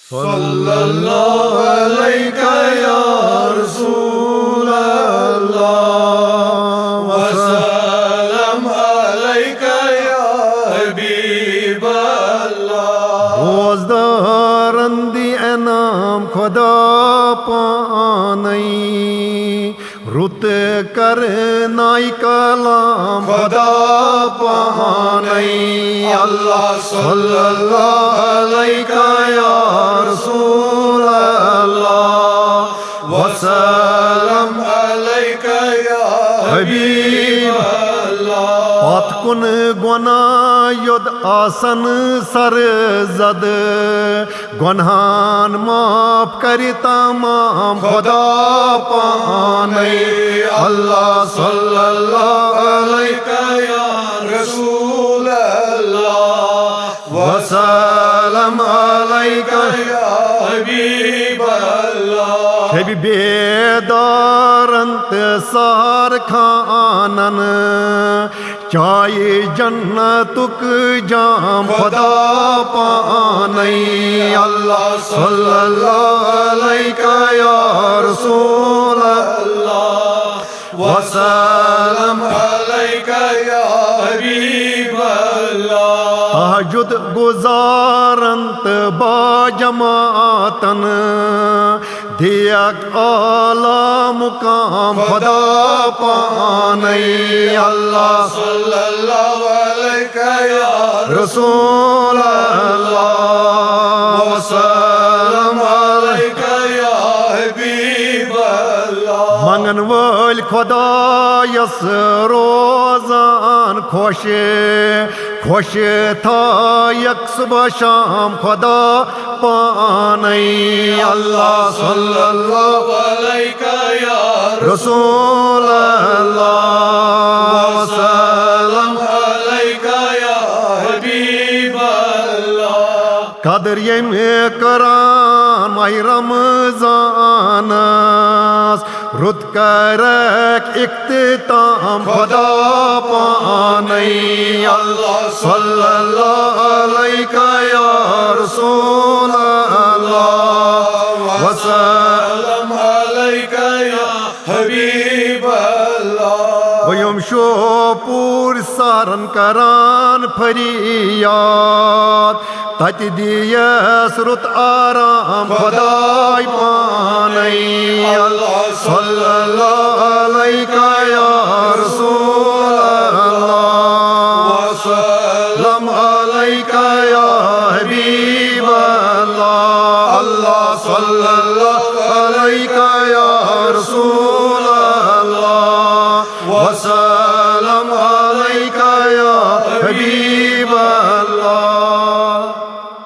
सल्लल्लाहु अलैका या रसूल अल्लाह वसल्लम अलैका या हबीब अल्लाह। रोजदारन दी एनाम खुदा पानई रुत कर नाई कलाम खुदा पानई। अल्लाह सल्लल्लाहु अलैका या रसूल अल्लाह वसल्लम अलैका या हबीब अल्लाह। पथ कुन गुना युद आसन सर जद गुनहान माफ कर तमाम खुदा पानई। अल्लाह सल्लल्लाहु अलैका या रसूल अल्लाह वसल्लम अलैका या हबीब अल्लाह। शब बेदारंत सार खानन चाय जन्नतुक जाम खुदा पानई। अल्लाह सल्लल्लाहु अलैका या रसूल अल्लाह वसल्लम अलैका या हबीब अल्लाह। तहज्जुद गुजारंत बाजमातन दियक आला मुकाम खुदा पानई। अल्लाह सल्लल्लाहु अलैका या रसूल अल्लाह वसल्लम अलैका या हबीब अल्लाह। मंगन वल खुदा यस रोजान खुश खुश था यक सुबह शाम खुदा पानई। अल्लाह सल्लल्लाहु अलैका या रसूल अल्लाह वसल्लम अलैका या हबीब अल्लाह। कदर यम करान माह रमजानस रुत करक इख्तिताम खुदा पानई। अल्लाह सल्लल्लाहु अलैका या रसूल अल्लाह वसल्लम अलैका या हबीब अल्लाह। वयम शोपुर सारन करान फरियाद तत दियस रुत आराम खुदाई पानई। अल्लाह सल्लल्लाहु अलैका या रसूल अल्लाह वसल्लम अलैका या हबीब अल्लाह। अल्लाह सल्लल्लाहु अलैका या रसूल अल्लाह वसल्लम